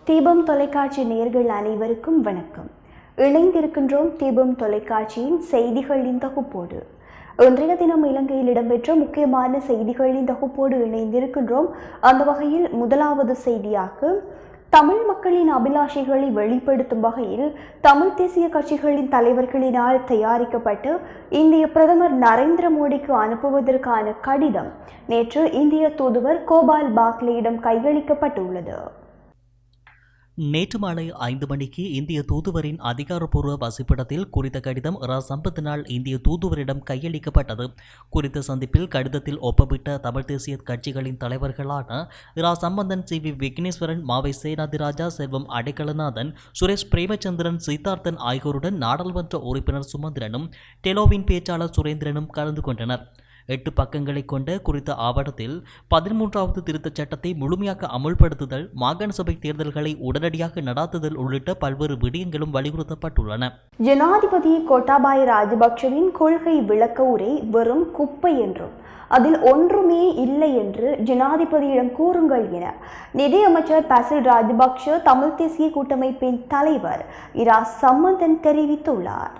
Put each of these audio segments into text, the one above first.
தீபம் தொலைக்காட்சி நேயர்கள் அனைவருக்கும் வணக்கம். இணைந்திருக்கின்றோம் தீபம் தொலைக்காட்சியின் செய்திகளின் தொகுப்போடு. இன்றைய தினம் இலங்கையில் இடம்பெற்ற முக்கியமான செய்திகளின் தொகுப்போடு இணைந்திருக்கின்றோம். அந்த வகையில் முதலாவது செய்தியாக, தமிழ் மக்களின் அபிலாஷைகளை வெளிப்படுத்தும் வகையில் தமிழ் தேசிய கட்சிகளின் தலைவர்களினால் தயாரிக்கப்பட்டு இந்திய பிரதமர் நரேந்திர மோடிக்கு அனுப்புவதற்கான கடிதம் நேற்று இந்திய தூதுவர் கோபால் பாக்லேயிடம் கையளிக்கப்பட்டுள்ளது. நேற்று மாலை 5 மணிக்கு இந்திய தூதுவரின் அதிகாரப்பூர்வ வசிப்பிடத்தில் குறித்த கடிதம் சம்பத்தினால் இந்திய தூதுவரிடம் கையளிக்கப்பட்டது. குறித்த சந்திப்பில் கடிதத்தில் ஒப்பமிட்ட தமிழ் தேசிய கட்சிகளின் தலைவர்களான சம்பந்தன், சி வி விக்னேஸ்வரன், மாவை சேனாதிராஜா, செல்வம் அடைக்கலநாதன், சுரேஷ் பிரேமச்சந்திரன், சீதார்த்தன் ஆகியோருடன் நாடாளுமன்ற உறுப்பினர் சுமந்திரனும் டெலோவின் பேச்சாளர் சுரேந்திரனும் கலந்து கொண்டனர். 8 பக்கங்களை கொண்ட குறித்த ஆவணத்தில் 13வது திருத்தச் சட்டத்தை முழுமையாக அமுல்படுத்துதல், மாகாண சபை தேர்தல்களை உடனடியாக நடாத்துதல் உள்ளிட்ட பல்வேறு விடயங்களும் வலியுறுத்தப்பட்டுள்ளன. ஜனாதிபதி கோட்டாபாய ராஜபக்ஷவின் கொள்கை விளக்க உரை வெறும் குப்பை என்றும் அதில் ஒன்றுமே இல்லை என்று ஜனாதிபதியிடம் கூறுங்கள் என நிதியமைச்சர் பசில் ராஜபக்ஷ தமிழ் தேசிய கூட்டமைப்பின் தலைவர் இரா சம்பந்தன் தெரிவித்துள்ளார்.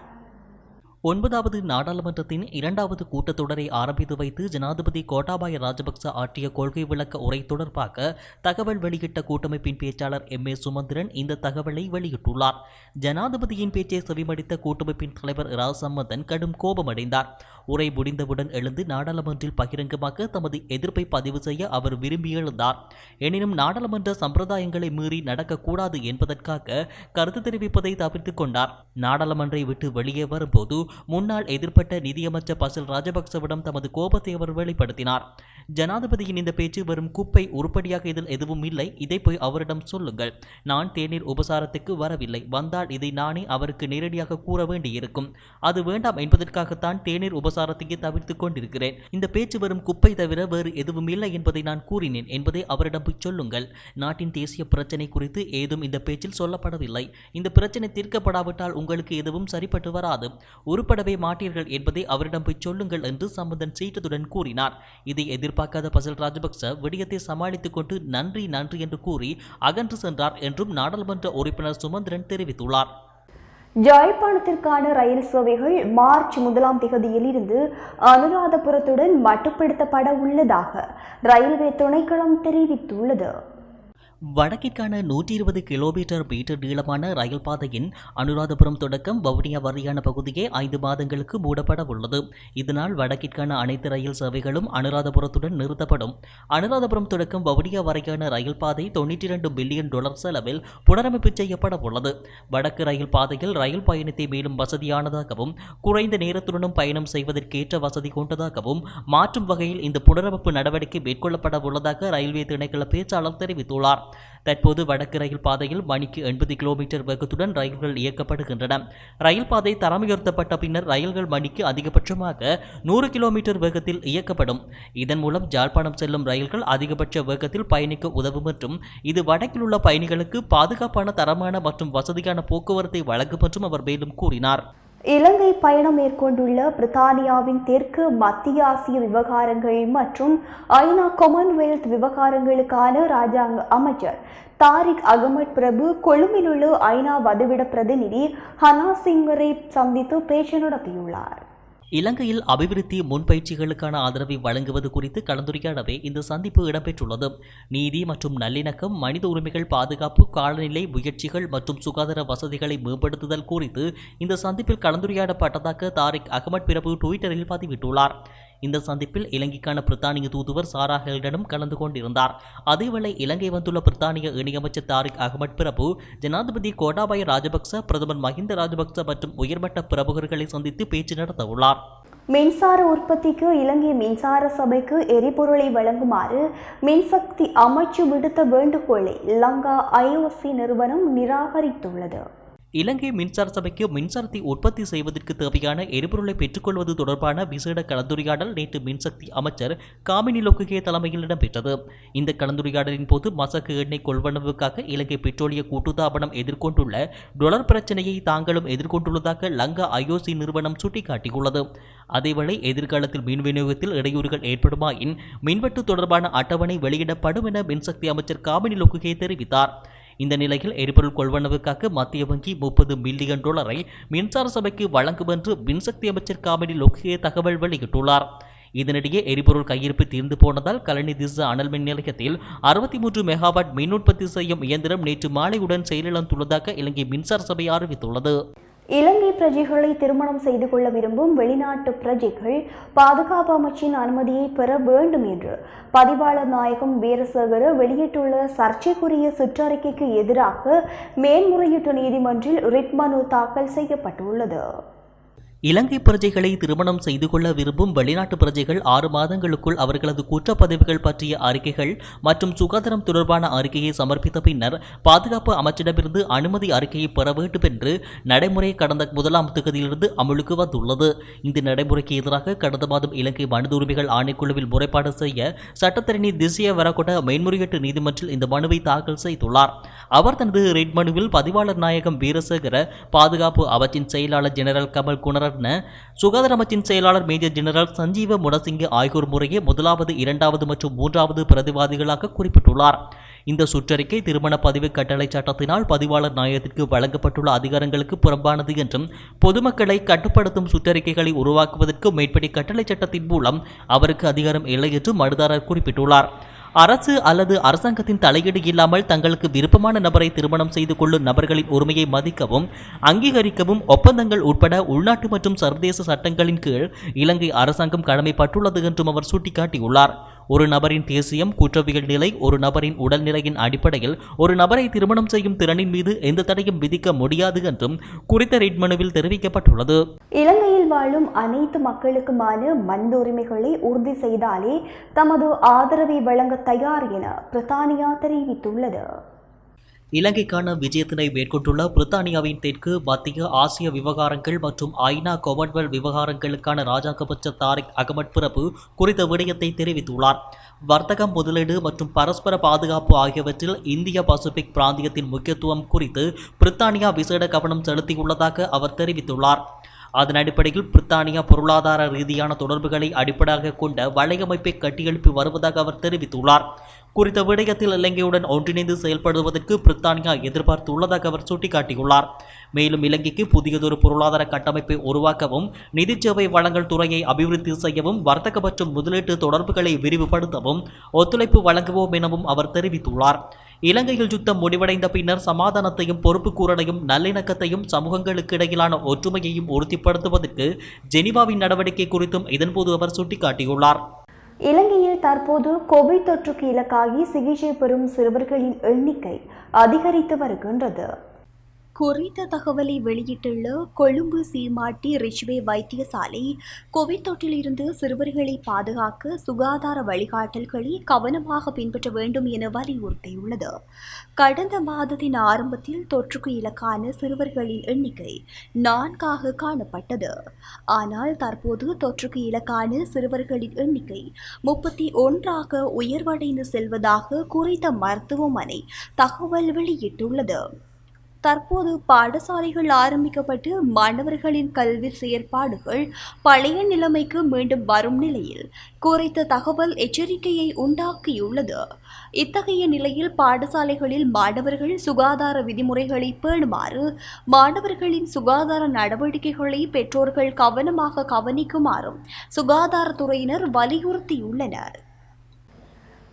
9வது நாடாளுமன்றத்தின் 2வது கூட்டத்தொடரை ஆரம்பித்து வைத்து ஜனாதிபதி கோட்டாபாய ராஜபக்ச ஆற்றிய கொள்கை விளக்க உரை தொடர்பாக தகவல் வெளியிட்ட கூட்டமைப்பின் பேச்சாளர் எம்.ஏ. சுமந்திரன் இந்த தகவலை வெளியிட்டுள்ளார். ஜனாதிபதியின் பேச்சை செவிமடித்த கூட்டமைப்பின் தலைவர் இரா சம்பந்தன் கடும் கோபமடைந்தார். உரை முடிந்தவுடன் எழுந்து நாடாளுமன்றில் பகிரங்கமாக தமது எதிர்ப்பை பதிவு செய்ய அவர் விரும்பி எழுந்தார். எனினும் நாடாளுமன்ற சம்பிரதாயங்களை மீறி நடக்கக்கூடாது என்பதற்காக கருத்து தெரிவிப்பதை தவிர்த்து கொண்டார். நாடாளுமன்றை விட்டு வெளியே வரும்போது முன்னாள் எதிர்ப்பட்ட நிதியமைச்சர் பசில் ராஜபக்சவிடம் தமது கோபத்தை அவர் வெளிப்படுத்தினார். ஜனாதிபதியின் இந்த பேச்சு வரும் குப்பை, உருப்படியாக இதில் எதுவும் இல்லை, இதை போய் அவரிடம் சொல்லுங்கள். நான் தேநீர் உபசாரத்துக்கு வரவில்லை, வந்தால் இதை நானே அவருக்கு நேரடியாக கூற வேண்டியிருக்கும். அது வேண்டாம் என்பதற்காகத்தான் தேநீர் உபசாரத்தையே தவிர்த்து கொண்டிருக்கிறேன். இந்த பேச்சு வரும் குப்பை தவிர வேறு எதுவும் இல்லை என்பதை நான் கூறினேன் என்பதை அவரிடம் போய் சொல்லுங்கள். நாட்டின் தேசிய பிரச்சினை குறித்து ஏதும் இந்த பேச்சில் சொல்லப்படவில்லை. இந்த பிரச்சினை தீர்க்கப்படாவிட்டால் உங்களுக்கு எதுவும் சரிப்பட்டு வராது, உருப்படவே மாட்டீர்கள் என்பதை அவரிடம் போய் சொல்லுங்கள் என்று சம்பந்தன் சீற்றத்துடன் கூறினார். இதை எதிர்பார்க்காத பசில் ராஜபக்ச விடயத்தை சமாளித்துக் கொண்டு நன்றி என்று கூறி அகன்று சென்றார் என்றும் நாடாளுமன்ற உறுப்பினர் சுமந்திரன் தெரிவித்துள்ளார். யாழ்ப்பாணத்திற்கான ரயில் சேவைகள் மார்ச் 1ஆம் தேதியில் இருந்து அனுராதபுரத்துடன் மட்டுப்படுத்தப்பட உள்ளதாக ரயில்வே திணைக்களம் தெரிவித்துள்ளது. வடக்கிற்கான 120 கிலோமீட்டர் நீளமான ரயில் பாதையின் அனுராதபுரம் தொடக்கம் வவுனியா வரையான பகுதியே 5 மாதங்களுக்கு மூடப்பட உள்ளது. இதனால் வடக்கிற்கான அனைத்து ரயில் சேவைகளும் அனுராதபுரத்துடன் நிறுத்தப்படும். அனுராதபுரம் தொடக்கம் வவுனியா வரையான ரயில் பாதை $92 பில்லியன் செலவில் புனரமைப்பு செய்யப்பட உள்ளது. வடக்கு ரயில் பாதையில் ரயில் பயணத்தை மேலும் வசதியானதாகவும் குறைந்த நேரத்துடனும் பயணம் செய்வதற்கேற்ற வசதி கொண்டதாகவும் மாற்றும் வகையில் இந்த புனரமைப்பு நடவடிக்கை மேற்கொள்ளப்பட உள்ளதாக ரயில்வே திணைக்கள பேச்சாளர் தெரிவித்துள்ளார். தற்போது வடக்கு ரயில் பாதையில் மணிக்கு 80 கிலோமீட்டர் வேகத்துடன் ரயில்கள் இயக்கப்படுகின்றன. ரயில் பாதை தரமுயர்த்தப்பட்ட பின்னர் ரயில்கள் மணிக்கு அதிகபட்சமாக 100 கிலோமீட்டர் வேகத்தில் இயக்கப்படும். இதன் மூலம் யாழ்ப்பாணம் செல்லும் ரயில்கள் அதிகபட்ச வேகத்தில் பயணிக்க உதவும் என்றும் இது வடக்கில் உள்ள பயணிகளுக்கு பாதுகாப்பான, தரமான மற்றும் வசதியான போக்குவரத்தை வழங்கும் என்றும் அவர் மேலும் கூறினார். இலங்கை பயணம் மேற்கொண்டுள்ள பிரித்தானியாவின் தெற்கு மத்திய ஆசிய விவகாரங்கள் மற்றும் ஐநா காமன்வெல்த் விவகாரங்களுக்கான இராஜாங்க அமைச்சர் தாரிக் அகமட் பிரபு கொழும்பில் உள்ள ஐநா வதிவிட பிரதிநிதி ஹனா சிங்கரை சந்தித்து பேச்சு நடத்தியுள்ளார். இலங்கையில் அபிவிருத்தி முன்பயிற்சிகளுக்கான ஆதரவை வழங்குவது குறித்து கலந்துரையாடவே இந்த சந்திப்பு இடம்பெற்றுள்ளது. நீதி மற்றும் நல்லிணக்கம், மனித உரிமைகள் பாதுகாப்பு, காலநிலை முயற்சிகள் மற்றும் சுகாதார வசதிகளை மேம்படுத்துதல் குறித்து இந்த சந்திப்பில் கலந்துரையாடப்பட்டதாக தாரிக் அகமட் பிரபு ட்விட்டரில் பதிவிட்டுள்ளார். இந்த சந்திப்பில் இலங்கைக்கான பிரித்தானிய தூதுவர் சாரா ஹெல்டனும் கலந்து கொண்டிருந்தார். அதேவேளை இலங்கை வந்துள்ள பிரித்தானிய இணையமைச்சர் தாரிக் அகமட் பிரபு ஜனாதிபதி கோட்டாபாய ராஜபக்ச, பிரதமர் மஹிந்த ராஜபக்ச மற்றும் உயர்மட்ட பிரமுகர்களை சந்தித்து பேச்சு நடத்த உள்ளார். மின்சார உற்பத்திக்கு இலங்கை மின்சார சபைக்கு எரிபொருளை வழங்குமாறு மின்சக்தி அமைச்சு விடுத்த வேண்டுகோளை லங்கா IOC நிறுவனம் நிராகரித்துள்ளது. இலங்கை மின்சார சபைக்கு மின்சாரத்தை உற்பத்தி செய்வதற்கு தேவையான எரிபொருளை பெற்றுக்கொள்வது தொடர்பான விசேட கலந்துரையாடல் நேற்று மின்சக்தி அமைச்சர் காமினி லோக்குகே தலைமையில் இடம்பெற்றது. இந்த கலந்துரையாடலின் போது மசகு எண்ணெய் கொள்வனவுக்காக இலங்கை பெட்ரோலிய கூட்டுத்தாபனம் எதிர்கொண்டுள்ள டொலர் பிரச்சினையை தாங்களும் எதிர்கொண்டுள்ளதாக லங்கா IOC நிறுவனம் சுட்டிக்காட்டியுள்ளது. அதேவேளை எதிர்காலத்தில் மின் விநியோகத்தில் இடையூறுகள் ஏற்படுமாயின் மின்வெட்டு தொடர்பான அட்டவணை வெளியிடப்படும் என மின்சக்தி அமைச்சர் காமினி லோக்குகே தெரிவித்தார். இந்த நிலையில் எரிபொருள் கொள்வனவுக்காக மத்திய வங்கி $30 மில்லியன் மின்சார சபைக்கு வழங்கும் என்று மின்சக்தி அமைச்சர் காமினி லொக்ககே தகவல் வெளியிட்டுள்ளார். இதனிடையே எரிபொருள் கையிருப்பு தீர்ந்து போனதால் கலனி திச அனல் மின் நிலையத்தில் 63 மெகாவாட் மின் உற்பத்தி செய்யும் இயந்திரம் நேற்று மாலையுடன் செயலிழந்துள்ளதாக இலங்கை மின்சார சபை அறிவித்துள்ளது. இலங்கை பிரஜைகளை திருமணம் செய்து கொள்ள விரும்பும் வெளிநாட்டு பிரஜைகள் பாதுகாப்பு அமைச்சின் அனுமதியை பெற வேண்டும் என்று பதிவாளர் நாயகம் வீரசேகர வெளியிட்டுள்ள சர்ச்சைக்குரிய சுற்றறிக்கைக்கு எதிராக மேன்முறையீட்டு நீதிமன்றில் ரிட் மனு தாக்கல் செய்யப்பட்டுள்ளது. இலங்கை பிரஜைகளை திருமணம் செய்து கொள்ள விரும்பும் வெளிநாட்டு பிரஜைகள் 6 மாதங்களுக்குள் அவர்களது குற்றப்பதிவுகள் பற்றிய அறிக்கைகள் மற்றும் சுகாதாரம் தொடர்பான அறிக்கையை சமர்ப்பித்த பின்னர் பாதுகாப்பு அமைச்சிடமிருந்து அனுமதி அறிக்கையை பெற வேண்டும் என்று நடைமுறை கடந்த 1ஆம் தேதியிலிருந்து அமலுக்கு வந்துள்ளது. இந்த நடைமுறைக்கு எதிராக கடந்த மாதம் இலங்கை மனித உரிமைகள் ஆணைக்குழுவில் முறைப்பாடு செய்ய சட்டத்தரணி திசிய வரகொட மேன்முறையீட்டு நீதிமன்றில் இந்த மனுவை தாக்கல் செய்துள்ளார். அவர் தனது ரிட் மனுவில் பதிவாளர் நாயகம் வீரசேகர, பாதுகாப்பு அமைச்சின் செயலாளர் ஜெனரல் கமல் குணரட்ன, சுகாதார அமைச்சின் செயலாளர் மேஜர் ஜெனரல் சஞ்சீவ முனசிங்க ஆகியோர் முறையே 1வது, 2வது மற்றும் 3வது பிரதிவாதிகளாக குறிப்பிட்டுள்ளார். இந்த சுற்றறிக்கை திருமண பதிவு கட்டளை சட்டத்தினால் பதிவாளர் நாயகத்திற்கு வழங்கப்பட்டுள்ள அதிகாரங்களுக்கு புறம்பானது என்றும் பொதுமக்களை கட்டுப்படுத்தும் சுற்றறிக்கைகளை உருவாக்குவதற்கு மேற்படி கட்டளை சட்டத்தின் மூலம் அவருக்கு அதிகாரம் இல்லை என்றும் மனுதாரர் குறிப்பிட்டுள்ளார். அரசு அல்லது அரசாங்கத்தின் தலையீடு இல்லாமல் தங்களுக்கு விருப்பமான நபரை திருமணம் செய்து கொள்ளும் நபர்களின் உரிமையை மதிக்கவும் அங்கீகரிக்கவும் ஒப்பந்தங்கள் உட்பட உள்நாட்டு மற்றும் சர்வதேச சட்டங்களின் கீழ் இலங்கை அரசாங்கம் கடமைப்பட்டுள்ளது என்றும் அவர் சுட்டிக்காட்டியுள்ளார். ஒரு நபரின் தேசியம், குற்றவியல் நிலை, ஒரு நபரின் உடல்நிலையின் அடிப்படையில் ஒரு நபரை திருமணம் செய்யும் திறனின் மீது எந்த தடையும் விதிக்க முடியாது என்றும் குறித்த ரிட் மனுவில் தெரிவிக்கப்பட்டுள்ளது. இலங்கையில் வாழும் அனைத்து மக்களுக்குமான மனித உரிமைகளை உறுதி செய்தாலே தமது ஆதரவை வழங்க தயார் என பிரித்தானியா தெரிவித்துள்ளது. இலங்கைக்கான விஜயத்தினை மேற்கொண்டுள்ள பிரித்தானியாவின் தெற்கு மத்திய ஆசிய விவகாரங்கள் மற்றும் ஐநா காமன்வெல்த் விவகாரங்களுக்கான ராஜாங்கபட்ச தாரிக் அகமட் பிரபு குறித்த விடயத்தை தெரிவித்துள்ளார். வர்த்தகம், முதலீடு மற்றும் பரஸ்பர பாதுகாப்பு ஆகியவற்றில் இந்திய பசிபிக் பிராந்தியத்தின் முக்கியத்துவம் குறித்து பிரித்தானியா விசேட கவனம் செலுத்தியுள்ளதாக அவர் தெரிவித்துள்ளார். அதன் அடிப்படையில் பிரித்தானியா பொருளாதார ரீதியான தொடர்புகளை அடிப்படையாக கொண்ட வலையமைப்பை கட்டியெழுப்பி வருவதாக அவர் தெரிவித்துள்ளார். குறித்த விடயத்தில் இலங்கையுடன் ஒன்றிணைந்து செயல்படுவதற்கு பிரித்தானியா எதிர்பார்த்துள்ளதாக அவர் சுட்டிக்காட்டியுள்ளார். மேலும் இலங்கைக்கு புதியதொரு பொருளாதார கட்டமைப்பை உருவாக்கவும், நிதி சேவை வழங்கல் துறையை அபிவிருத்தி செய்யவும், வர்த்தக மற்றும் முதலீட்டு தொடர்புகளை விரிவுபடுத்தவும் ஒத்துழைப்பு வழங்குவோம் எனவும் அவர் தெரிவித்துள்ளார். இலங்கையில் யுத்தம் முடிவடைந்த பின்னர் சமாதானத்தையும் பொறுப்புக்கூறலையும் நல்லிணக்கத்தையும் சமூகங்களுக்கு இடையிலான ஒற்றுமையையும் உறுதிப்படுத்துவதற்கு ஜெனீவாவின் நடவடிக்கை குறித்தும் இதன்போது அவர் சுட்டிக்காட்டியுள்ளார். இலங்கையில் தற்போது கோவிட் தொற்றுக்கு இலக்காகி சிகிச்சை பெறும் சிறுவர்களின் எண்ணிக்கை அதிகரித்து வருகின்றது. குறித்த தகவலை வெளியிட்டுள்ள கொழும்பு சீமாட்டி ரிச்வே வைத்தியசாலை கோவிட் தொற்றில் இருந்து சிறுவர்களை பாதுகாக்க சுகாதார வழிகாட்டல்களை கவனமாக பின்பற்ற வேண்டும் என வலியுறுத்தியுள்ளது. கடந்த மாதத்தின் ஆரம்பத்தில் தொற்றுக்கு இலக்கான சிறுவர்களின் எண்ணிக்கை 4 காணப்பட்டது. ஆனால் தற்போது தொற்றுக்கு இலக்கான சிறுவர்களின் எண்ணிக்கை 31 உயர்வடைந்து செல்வதாக குறித்த மருத்துவமனை தகவல் வெளியிட்டுள்ளது. தற்போது பாடசாலைகள் ஆரம்பிக்கப்பட்டு மாணவர்களின் கல்வி செயற்பாடுகள் பழைய நிலைமைக்கு மீண்டும் வரும் நிலையில் குறித்த தகவல் எச்சரிக்கையை உண்டாக்கியுள்ளது. இத்தகைய நிலையில் பாடசாலைகளில் மாணவர்கள் சுகாதார விதிமுறைகளை பேணுமாறு, மாணவர்களின் சுகாதார நடவடிக்கைகளை பெற்றோர்கள் கவனமாக கவனிக்குமாறும் சுகாதாரத்துறையினர் வலியுறுத்தியுள்ளனர்.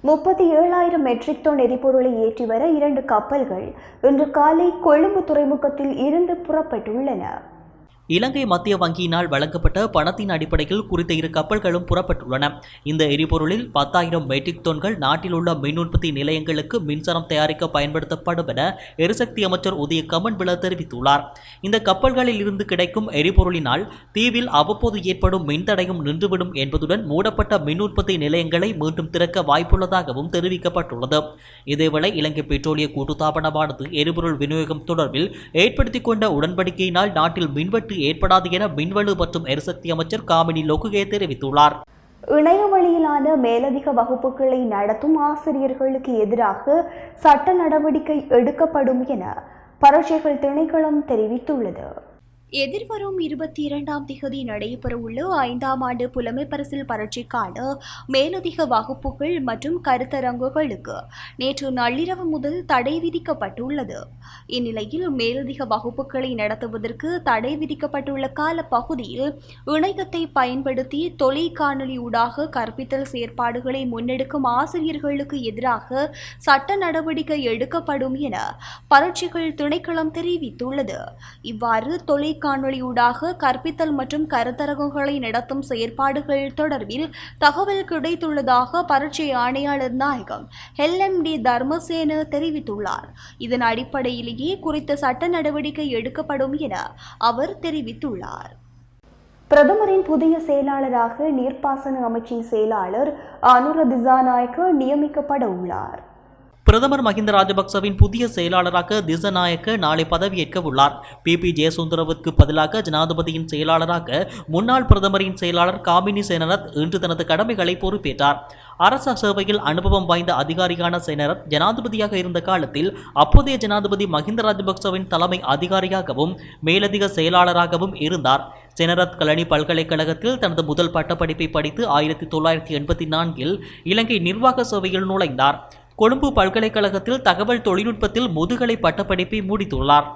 37,000 மெட்ரிக் டன் எரிபொருளை ஏற்றி வர 2 கப்பல்கள் இன்று காலை கொழும்பு துறைமுகத்தில் இருந்து புறப்பட்டுள்ளன. இலங்கை மத்திய வங்கியினால் வழங்கப்பட்ட பணத்தின் அடிப்படையில் குறித்த 2 கப்பல்களும் புறப்பட்டுள்ளன. இந்த எரிபொருளில் 10,000 மெட்ரிக் டன்கள் நாட்டில் உள்ள மின் உற்பத்தி நிலையங்களுக்கு மின்சாரம் தயாரிக்க பயன்படுத்தப்படும் என எரிசக்தி அமைச்சர் உதய கமன்பில தெரிவித்துள்ளார். இந்த கப்பல்களில் இருந்து கிடைக்கும் எரிபொருளினால் தீவில் அவ்வப்போது ஏற்படும் மின்தடையும் நின்றுவிடும் என்பதுடன் மூடப்பட்ட மின் உற்பத்தி நிலையங்களை மீண்டும் திறக்க வாய்ப்புள்ளதாகவும் தெரிவிக்கப்பட்டுள்ளது. இதேவேளை இலங்கை பெட்ரோலிய கூட்டுத்தாபனமானது எரிபொருள் விநியோகம் தொடர்பில் ஏற்படுத்திக் கொண்ட உடன்படிக்கையினால் நாட்டில் மின்வெட்டு ஏற்படாது என மின்வெளு மற்றும் எரிசக்தி அமைச்சர் காமினி லொக்ககே தெரிவித்துள்ளார். இணைய வழியிலான மேலதிக வகுப்புகளை நடத்தும் ஆசிரியர்களுக்கு எதிராக சட்ட நடவடிக்கை எடுக்கப்படும் என பரீட்சைகள் திணைக்களம் தெரிவித்துள்ளது. எதிர்வரும் 22ஆம் திகதி நடைபெறவுள்ள 5ஆம் ஆண்டு புலமை பரிசில் பரீட்சைக்கான மேலதிக வகுப்புகள் மற்றும் கருத்தரங்குகளுக்கு நேற்று நள்ளிரவு முதல் தடை விதிக்கப்பட்டுள்ளது. இந்நிலையில் மேலதிக வகுப்புகளை நடத்துவதற்கு தடை விதிக்கப்பட்டுள்ள காலப்பகுதியில் இணையத்தை பயன்படுத்தி தொலைக்காணொலியூடாக கற்பித்தல் செயற்பாடுகளை முன்னெடுக்கும் ஆசிரியர்களுக்கு எதிராக சட்ட நடவடிக்கை எடுக்கப்படும் என பரீட்சைகள் திணைக்களம் தெரிவித்துள்ளது. இவ்வாறு காணொளியூடாக கற்பித்தல் மற்றும் கருத்தரங்குகளை நடத்தும் செயற்பாடுகள் தொடர்பில் தகவல் கிடைத்துள்ளதாக பரீட்சை ஆணையாளர் நாயகம் LMD தர்மசேன தெரிவித்துள்ளார். இதன் அடிப்படையிலேயே குறித்த சட்ட நடவடிக்கை எடுக்கப்படும் என அவர் தெரிவித்துள்ளார். பிரதமரின் புதிய செயலாளராக நீர்ப்பாசன அமைச்சின் செயலாளர் அனுர திசாநாயக்க நியமிக்கப்பட உள்ளார். பிரதமர் மஹிந்த ராஜபக்சவின் புதிய செயலாளராக திசாநாயக்க நாளை பதவியேற்க உள்ளார். PP ஜெயசுந்தரவிற்கு பதிலாக ஜனாதிபதியின் செயலாளராக முன்னாள் பிரதமரின் செயலாளர் காமினி சேனரத் இன்று தனது கடமைகளை பொறுப்பேற்றார். அரச சேவையில் அனுபவம் வாய்ந்த அதிகாரியான சேனரத் ஜனாதிபதியாக இருந்த காலத்தில் அப்போதைய ஜனாதிபதி மஹிந்த ராஜபக்சவின் தலைமை அதிகாரியாகவும் மேலதிக செயலாளராகவும் இருந்தார். சேனரத் கலனி பல்கலைக்கழகத்தில் தனது முதல் பட்டப்படிப்பை படித்து 1984இல் இலங்கை நிர்வாக சேவையில் நுழைந்தார். கொழும்பு பல்கலைக்கழகத்தில் தகவல் தொழில்நுட்பத்தில் முதுகலை பட்டப்படிப்பை முடித்துள்ளார்.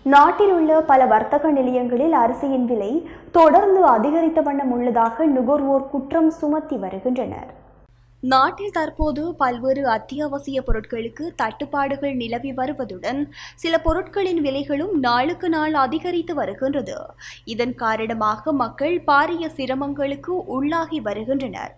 நாட்டில் உள்ள பல வர்த்தக நிலையங்களில் அரிசியின் விலை தொடர்ந்து அதிகரித்த வண்ணம் உள்ளதாக நுகர்வோர் குற்றம் சுமத்தி வருகின்றனர். நாட்டில் தற்போது பல்வேறு அத்தியாவசிய பொருட்களுக்கு தட்டுப்பாடுகள் நிலவி வருவதுடன் சில பொருட்களின் விலைகளும் நாளுக்கு நாள் அதிகரித்து வருகின்றது. இதன் காரணமாக மக்கள் பாரிய சிரமங்களுக்கு உள்ளாகி வருகின்றனர்.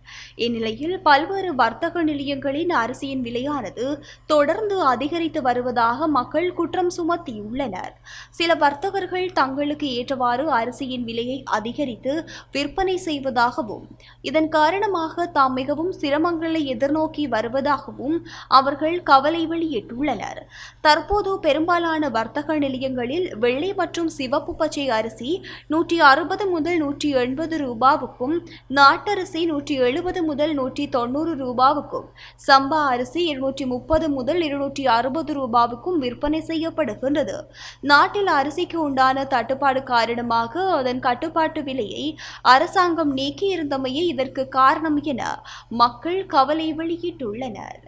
இந்நிலையில் பல்வேறு வர்த்தக நிலையங்களின் அரிசியின் விலையானது தொடர்ந்து அதிகரித்து வருவதாக மக்கள் குற்றம் சுமத்தியுள்ளனர். சில வர்த்தகர்கள் தங்களுக்கு ஏற்றவாறு அரிசியின் விலையை அதிகரித்து விற்பனை செய்வதாகவும் இதன் காரணமாக தாம் மிகவும் சிரமங்களை எதிர்நோக்கி வருவதாகவும் அவர்கள் கவலை வெளியிட்டுள்ளனர். தற்போது பெரும்பாலான வர்த்தக நிலையங்களில் வெள்ளை மற்றும் சிவப்பு பச்சை அரிசி 160 முதல் 180 ரூபாவுக்கும், நாட்டரிசி 170 முதல் 190 ரூபாவுக்கும், சம்பா அரிசி 230 முதல் 260 ரூபாவுக்கும் விற்பனை செய்யப்படுகின்றது. நாட்டில் அரிசிக்கு உண்டான தட்டுப்பாடு காரணமாக அதன் கட்டுப்பாட்டு விலையை அரசாங்கம் நீக்கியிருந்தமையே இதற்கு காரணம் என மக்கள் கவலை வெளியிட்டுள்ளனர்.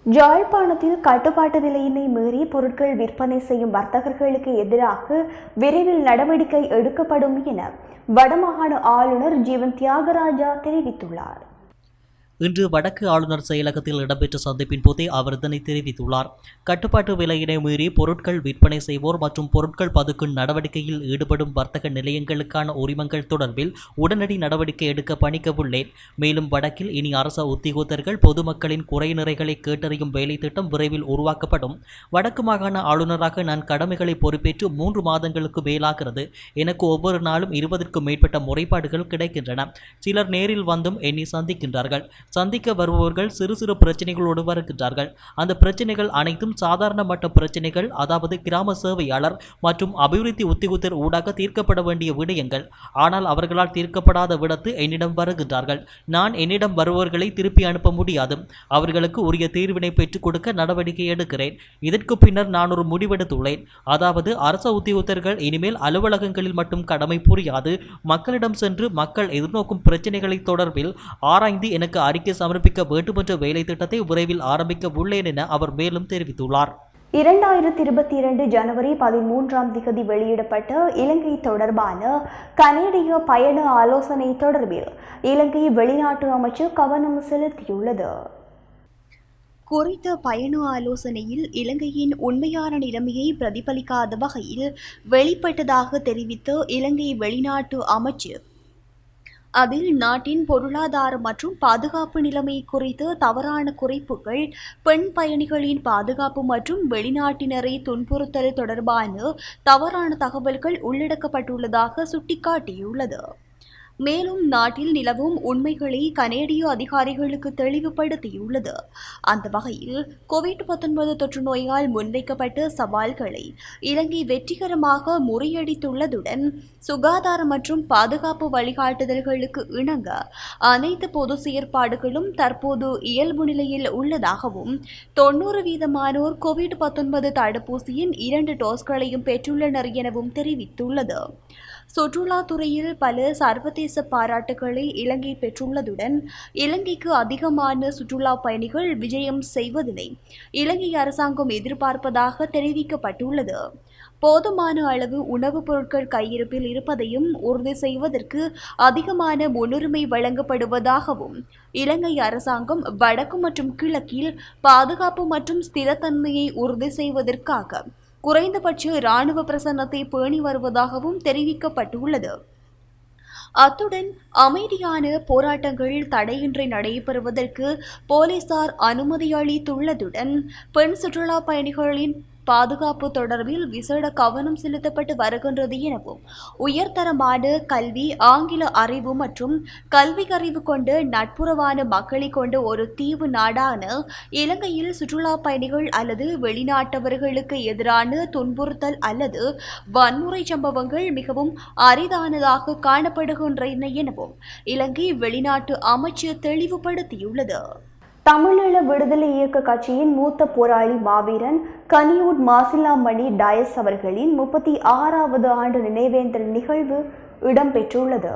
யாழ்ப்பாணத்தில் கட்டுப்பாட்டு விலையினை மீறி பொருட்கள் விற்பனை செய்யும் வர்த்தகர்களுக்கு எதிராக விரைவில் நடவடிக்கை எடுக்கப்படும் என வடமாகாண ஆளுநர் ஜீவன் தியாகராஜா தெரிவித்துள்ளார். இன்று வடக்கு ஆளுநர் செயலகத்தில் இடம்பெற்ற சந்திப்பின் போதே அவர் இதனை தெரிவித்துள்ளார். கட்டுப்பாட்டு விலையினை மீறி பொருட்கள் விற்பனை செய்வோர் மற்றும் பொருட்கள் பதுக்கும் நடவடிக்கையில் ஈடுபடும் வர்த்தக நிலையங்களுக்கான உரிமங்கள் தொடர்பில் உடனடி நடவடிக்கை எடுக்க பணிக்க உள்ளேன். மேலும் வடக்கில் இனி அரச உத்தியோகத்தர்கள் பொதுமக்களின் குறை நிறைகளை கேட்டறியும் வேலை திட்டம் விரைவில் உருவாக்கப்படும். வடக்கு மாகாண ஆளுநராக நான் கடமைகளை பொறுப்பேற்று 3 மாதங்களுக்கு மேலாகிறது. எனக்கு ஒவ்வொரு நாளும் 20க்கும் மேற்பட்ட முறைப்பாடுகள் கிடைக்கின்றன. சிலர் நேரில் வந்தும் என்னை சந்திக்கின்றார்கள். சந்திக்க வருபவர்கள் சிறு சிறு பிரச்சனைகளோடு வருகின்றார்கள். அந்த பிரச்சனைகள் அனைத்தும் சாதாரண மட்ட பிரச்சனைகள், அதாவது கிராம சேவையாளர் மற்றும் அபிவிருத்தி உத்தியோகத்தர் ஊடாக தீர்க்கப்பட வேண்டிய விடயங்கள். ஆனால் அவர்களால் தீர்க்கப்படாத விடத்து என்னிடம் வருகின்றார்கள். நான் என்னிடம் வருபவர்களை திருப்பி அனுப்ப முடியாது. அவர்களுக்கு உரிய தீர்வினை பெற்றுக் கொடுக்க நடவடிக்கை எடுக்கிறேன். இதற்கு பின்னர் நான் ஒரு முடிவெடுத்துள்ளேன். அதாவது அரச உத்தியோகத்தர்கள் இனிமேல் அலுவலகங்களில் மட்டும் கடமை புரியாது, மக்களிடம் சென்று மக்கள் எதிர்நோக்கும் பிரச்சனைகளை தொடர்பில் ஆராய்ந்து எனக்கு அறிக்கை சமர்ப்பிக்க வேண்டும் என்ற வேலை திட்டத்தை விரைவில் ஆரம்பிக்க உள்ளேன் என அவர் மேலும் தெரிவித்துள்ளார். 2022 ஜனவரி 13ஆம் திகதி வெளியிடப்பட்ட இலங்கை தொடர்பான கனேடிய பயண ஆலோசனை தொடர்பில் இலங்கை வெளிநாட்டு அமைச்சு கவனம் செலுத்தியுள்ளது. குறித்த பயண ஆலோசனையில் இலங்கையின் உண்மையான நிலைமையை பிரதிபலிக்காத வகையில் வெளிப்பட்டதாக தெரிவித்த இலங்கை வெளிநாட்டு அமைச்சு அதில் நாட்டின் பொருளாதார மற்றும் பாதுகாப்பு நிலைமை குறித்து தவறான குறிப்புகள், பெண் பயணிகளின் பாதுகாப்பு மற்றும் வெளிநாட்டினரை துன்புறுத்தல் தொடர்பான தவறான தகவல்கள் உள்ளடக்கப்பட்டுள்ளதாக சுட்டிக்காட்டியுள்ளது. மேலும் நாட்டில் நிலவும் உண்மைகளை கனேடிய அதிகாரிகளுக்கு தெளிவுபடுத்தியுள்ளது. அந்த வகையில் கோவிட்-19 தொற்று நோயால் முன்வைக்கப்பட்ட சவால்களை இலங்கை வெற்றிகரமாக முறியடித்துள்ளதுடன் சுகாதார மற்றும் பாதுகாப்பு வழிகாட்டுதல்களுக்கு இணங்க அனைத்து பொது செயற்பாடுகளும் தற்போது இயல்பு நிலையில் உள்ளதாகவும் 90% கோவிட்-19 தடுப்பூசியின் 2 டோஸ்களையும் பெற்றுள்ளனர் எனவும் தெரிவித்துள்ளது. சுற்றுலாத்துறையில் பல சர்வதேச பாராட்டுகளை இலங்கை பெற்றுள்ளதுடன் இலங்கைக்கு அதிகமான சுற்றுலா பயணிகள் விஜயம் செய்வதனை இலங்கை அரசாங்கம் எதிர்பார்ப்பதாக தெரிவிக்கப்பட்டுள்ளது. போதுமான அளவு உணவுப் பொருட்கள் கையிருப்பில் இருப்பதையும் உறுதி செய்வதற்கு அதிகமான முன்னுரிமை வழங்கப்படுவதாகவும் இலங்கை அரசாங்கம் வடக்கு மற்றும் கிழக்கில் பாதுகாப்பு மற்றும் ஸ்திரத்தன்மையை உறுதி செய்வதற்காக குறைந்தபட்ச இராணுவ பிரசன்னத்தை பேணி வருவதாகவும் தெரிவிக்கப்பட்டுள்ளது. அத்துடன் அமைதியான போராட்டங்கள் தடையின்றி நடைபெறுவதற்கு போலீசார் அனுமதி அளித்துள்ளதுடன் பெண் சுற்றுலா பயணிகளின் பாதுகாப்பு தொடர்பில் விசேட கவனம் செலுத்தப்பட்டு வருகின்றது எனவும் உயர்தரமான கல்வி, ஆங்கில அறிவு மற்றும் கல்வி அறிவு கொண்ட நட்புறவான மக்களை கொண்ட ஒரு தீவு நாடான இலங்கையில் சுற்றுலா பயணிகள் அல்லது வெளிநாட்டவர்களுக்கு எதிரான துன்புறுத்தல் அல்லது வன்முறை சம்பவங்கள் மிகவும் அரிதானதாக காணப்படுகின்றன எனவும் இலங்கை வெளிநாட்டு அமைச்சு தெளிவுபடுத்தியுள்ளது. தமிழீழ விடுதலை இயக்க கட்சியின் மூத்த போராளி மாவீரன் கனியூட் மாசிலாமணி டயஸ் அவர்களின் 36வது ஆண்டு நினைவேந்தல் நிகழ்வு இடம்பெற்றுள்ளது.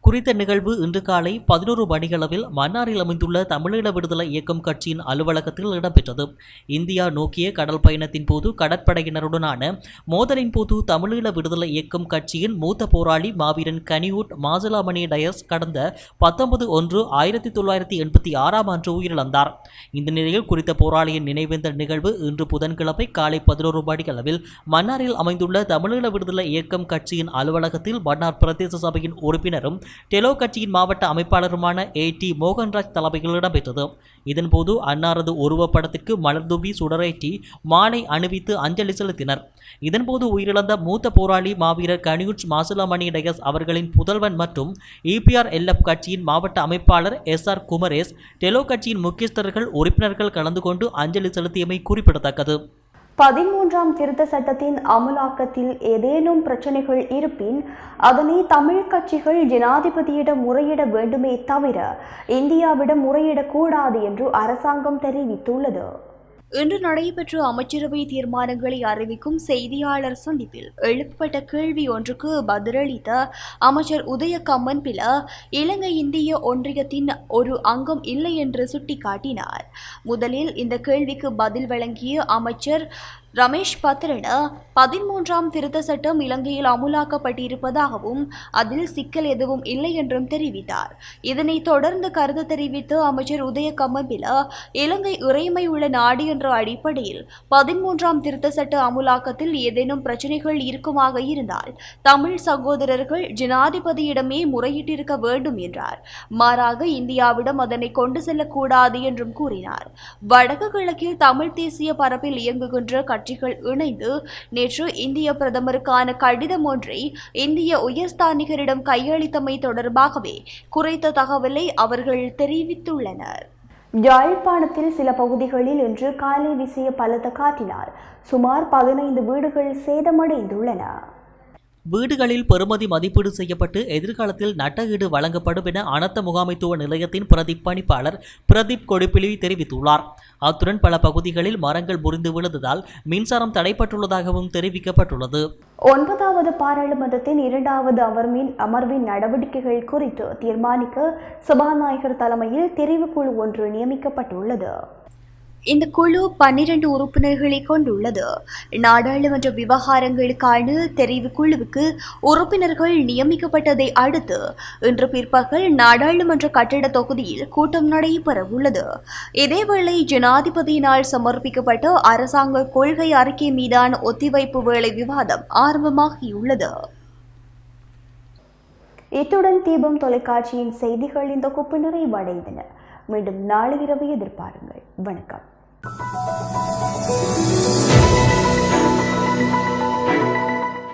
குறித்த நிகழ்வு இன்று காலை 11 மணியளவில் மன்னாரில் அமைந்துள்ள தமிழீழ விடுதலை இயக்கம் கட்சியின் அலுவலகத்தில் இடம்பெற்றது. இந்தியா நோக்கிய கடல் பயணத்தின் போது கடற்படையினருடனான மோதலின் போது தமிழீழ விடுதலை இயக்கம் கட்சியின் மூத்த போராளி மாவீரன் கனியூட் மாசிலாமணி டயஸ் கடந்த 19/1/1986 உயிரிழந்தார். இந்த நிலையில் குறித்த போராளியின் நினைவேந்தல் நிகழ்வு இன்று புதன்கிழமை காலை 11 மணியளவில் மன்னாரில் அமைந்துள்ள தமிழீழ விடுதலை இயக்கம் கட்சியின் அலுவலகத்தில் மன்னார் பிரதேச சபையின் உறுப்பினரும் டெலோ கட்சியின் மாவட்ட அமைப்பாளருமான A.T. மோகன்ராஜ் தலைமையில் இடம்பெற்றது. இதன்போது அன்னாரது உருவப்படத்திற்கு மலர்தூவி சுடரேற்றி மாலை அணிவித்து அஞ்சலி செலுத்தினர். இதன்போது உயிரிழந்த மூத்த போராளி மாவீரர் கனியூட் மாசிலாமணி டயஸ் அவர்களின் புதல்வன் மற்றும் EPRLF கட்சியின் மாவட்ட அமைப்பாளர் SR குமரேஷ், டெலோ கட்சியின் முக்கியஸ்தர்கள், உறுப்பினர்கள் கலந்து கொண்டு அஞ்சலி செலுத்தியமை குறிப்பிடத்தக்கது. 13ஆம் திருத்த சட்டத்தின் அமலாக்கத்தில் ஏதேனும் பிரச்சனைகள் இருப்பின் அதனை தமிழ் கட்சிகள் ஜனாதிபதியிடம் முறையிட வேண்டுமே தவிர இந்தியாவிடம் முறையிடக்கூடாது என்று அரசாங்கம் தெரிவித்துள்ளது. இன்று நடைபெற்ற அமைச்சரவை தீர்மானங்களை அறிவிக்கும் செய்தியாளர் சந்திப்பில் எழுப்பப்பட்ட கேள்வி ஒன்றுக்கு பதிலளித்த அமைச்சர் உதய கம்மன்பில இலங்கை இந்திய ஒன்றியத்தின் ஒரு அங்கம் இல்லை என்று சுட்டிக்காட்டினார். முதலில் இந்த கேள்விக்கு பதில் வழங்கிய அமைச்சர் ரமேஷ் பத்ரன 13ஆம் திருத்த சட்டம் இலங்கையில் அமுலாக்கப்பட்டிருப்பதாகவும் அதில் சிக்கல் எதுவும் இல்லை என்றும் தெரிவித்தார். இதனைத் தொடர்ந்து கருத்து தெரிவித்த அமைச்சர் உதய கம்மன்பில இலங்கை இறைமை உள்ள நாடு என்ற அடிப்படையில் 13ஆம் திருத்த சட்ட அமுலாக்கத்தில் ஏதேனும் பிரச்சனைகள் இருக்குமாக இருந்தால் தமிழ் சகோதரர்கள் ஜனாதிபதியிடமே முறையிட்டிருக்க வேண்டும் என்றார். மாறாக இந்தியாவிடம் அதனை கொண்டு செல்லக்கூடாது என்றும் கூறினார். வடக்கு கிழக்கில் தமிழ் தேசிய பரப்பில் இயங்குகின்ற கட்சிகள் இணைந்து நேற்று இந்திய பிரதமருக்கான கடிதம் ஒன்றை இந்திய உயர்ஸ்தானிகரிடம் கையளித்தமை தொடர்பாகவே குறித்த தகவலை அவர்கள் தெரிவித்துள்ளனர். யாழ்ப்பாணத்தில் சில பகுதிகளில் இன்று காலை வீசிய பலத்த காற்றினால் சுமார் 15 வீடுகள் சேதமடைந்துள்ளன. வீடுகளில் பெறுமதி மதிப்பீடு செய்யப்பட்டு எதிர்காலத்தில் நட்டஈடு வழங்கப்படும் என அனர்த்த முகாமைத்துவ நிலையத்தின் பிரதிப் பணிப்பாளர் பிரதீப் கொடிப்பிலி தெரிவித்துள்ளார். அத்துடன் பல பகுதிகளில் மரங்கள் முறிந்து விழுந்ததால் மின்சாரம் தடைப்பட்டுள்ளதாகவும் தெரிவிக்கப்பட்டுள்ளது. 9வது பாராளுமன்றத்தின் 2வது அமர்வின் நடவடிக்கைகள் குறித்து தீர்மானிக்க சபாநாயகர் தலைமையில் தெரிவுக்குழு ஒன்று நியமிக்கப்பட்டுள்ளது. இந்த குழு 12 உறுப்பினர்களை கொண்டுள்ளது. நாடாளுமன்ற விவகாரங்களுக்கான தெரிவுக்குழுவுக்கு உறுப்பினர்கள் நியமிக்கப்பட்டதை அடுத்து இன்று பிற்பகல் நாடாளுமன்ற கட்டட தொகுதியில் கூட்டம் நடைபெறவுள்ளது. இதேவேளை ஜனாதிபதியினால் சமர்ப்பிக்கப்பட்ட அரசாங்க கொள்கை அறிக்கை மீதான ஒத்திவைப்பு வேளை விவாதம் ஆரம்பமாகியுள்ளது. இத்துடன் தீபம் தொலைக்காட்சியின் செய்திகள் இந்த தொகுப்பு நிறைவடைந்தன. மீண்டும் நாளை இரவு எதிர்பாருங்கள். வணக்கம்.